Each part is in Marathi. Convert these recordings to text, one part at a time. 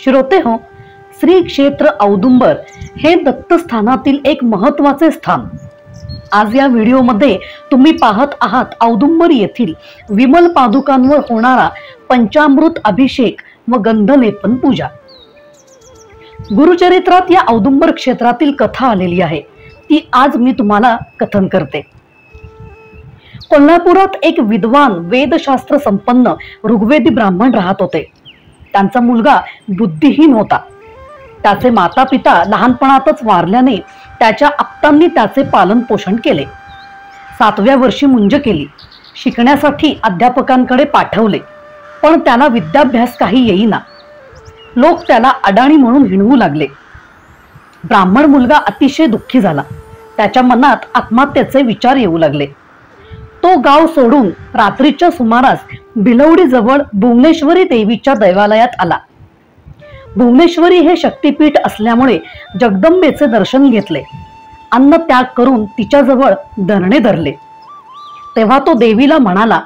श्रोते हो, श्री क्षेत्र औदुंबर हे दत्तस्थानातील एक महत्त्वाचे स्थान. आज या व्हिडिओमध्ये तुम्ही पाहत आहात औदुंबर येथील विमल पादुकांवर होणारा पंचामृत अभिषेक व गंधलेपन पूजा. गुरुचरित्रात या औदुंबर क्षेत्रातील कथा आलेली आहे, ती आज मी तुम्हाला कथन करते. कोल्हापुरात एक विद्वान वेदशास्त्र संपन्न ऋग्वेदी ब्राह्मण राहत होते. त्यांचा मुलगा बुद्धिहीन होता. त्याचे माता पिता लहानपणातच वारल्याने त्याच्या आप्तांनी त्याचे पालन पोषण केले. 7व्या वर्षी मुंज केली. शिकण्यासाठी अध्यापकांकडे पाठवले, पण त्याला विद्याभ्यास काही येईना. लोक त्याला अडाणी म्हणून हिणवू लागले. ब्राह्मण मुलगा अतिशय दुःखी झाला. त्याच्या मनात आत्महत्येचे विचार येऊ लागले. तो गाव सोडून रात्रीच्या सुमारास भिलवडी जवळ भुवनेश्वरी देवीच्या देवालयात आला. भुवनेश्वरी हे शक्तिपीठ असल्यामुळे जगदंबेचे दर्शन घेतले. अन्न त्याग करून तिच्याजवळ धरणे धरले. तेव्हा तो देवीला म्हणाला,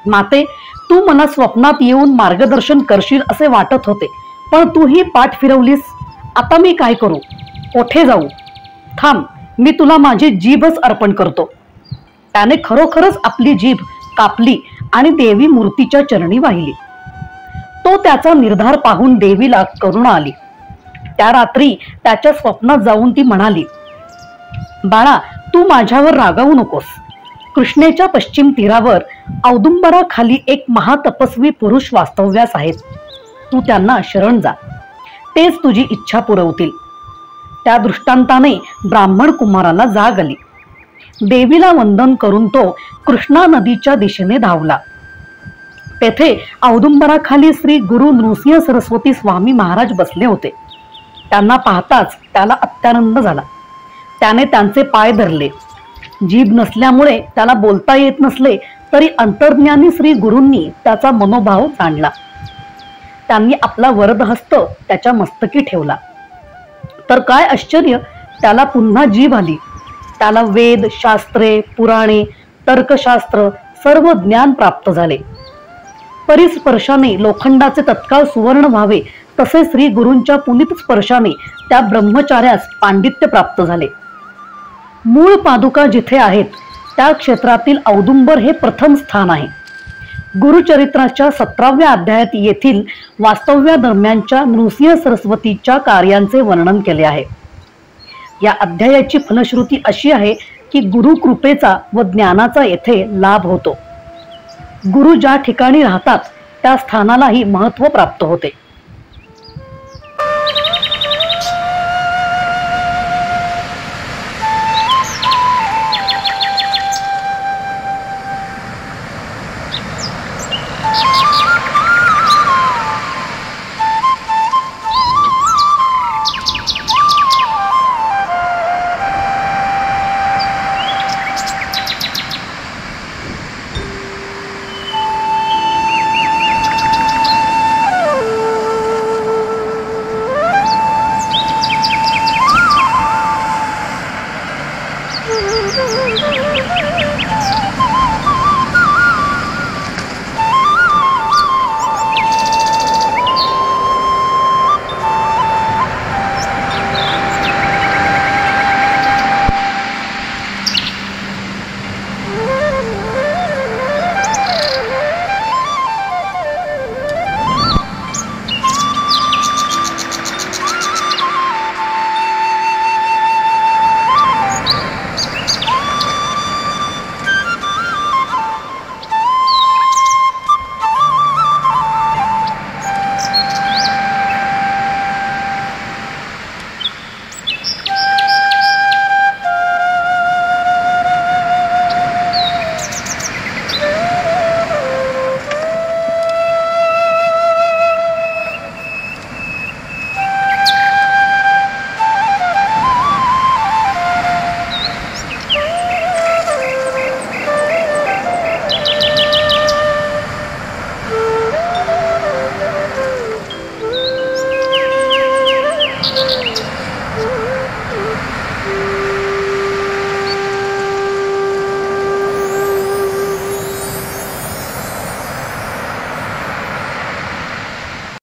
माते, तू मला स्वप्नात येऊन मार्गदर्शन करशील असे वाटत होते, पण तू ही पाठ फिरवलीस. आता मी काय करू? कोठे जाऊ? थांब, मी तुला माझी जीभच अर्पण करतो. त्याने खरोखरच आपली जीभ कापली आणि देवी मूर्तीच्या चरणी वाहिली. तो त्याचा निर्धार पाहून देवीला करुणा आली. त्या रात्री त्याच्या स्वप्नात जाऊन ती म्हणाली, बाळा, तू माझ्यावर रागावू नकोस. कृष्णेच्या पश्चिम तीरावर औदुंबराखाली एक महातपस्वी पुरुष वास्तव्यास आहेत. तू त्यांना शरण जा, तेच तुझी इच्छा पुरवतील. त्या दृष्टांताने ब्राह्मण कुमाराला जाग आली. देवीला वंदन करून तो कृष्णा नदीच्या दिशेने धावला. तेथे औदुंबराखाली श्री गुरु नृसिंह सरस्वती स्वामी महाराज बसले होते. त्यांना पाहताच त्याला अत्यानंद झाला. त्याने त्यांचे पाय धरले. जीभ नसल्यामुळे त्याला बोलता येत नसले तरी अंतर्ज्ञानी श्री गुरूंनी त्याचा मनोभाव जाणला. त्यांनी आपला वरदहस्त त्याच्या मस्तकी ठेवला. तर काय आश्चर्य, त्याला पुन्हा जीभ आली. त्याला वेद, शास्त्रे, पुराणे, तर्कशास्त्र सर्व ज्ञान प्राप्त झाले. परिस्पर्शाने लोखंडाचे तत्काळ सुवर्ण व्हावे तसे श्री गुरूंच्या पुनीत स्पर्शाने त्या ब्रह्मचार्यास पांडित्य प्राप्त झाले. मूळ पादुका जिथे आहेत त्या क्षेत्रातील औदुंबर हे प्रथम स्थान आहे. गुरुचरित्राच्या 17व्या अध्यायात येथील वास्तव्यादरम्यानच्या नृसिंह सरस्वतीच्या कार्यांचे वर्णन केले आहे. या अध्यायाची फलश्रुती अशी आहे की गुरु कृपेचा व ज्ञानाचा येथे लाभ होतो. गुरु ज्या ठिकाणी राहतात त्या स्थानालाही महत्त्व प्राप्त होते.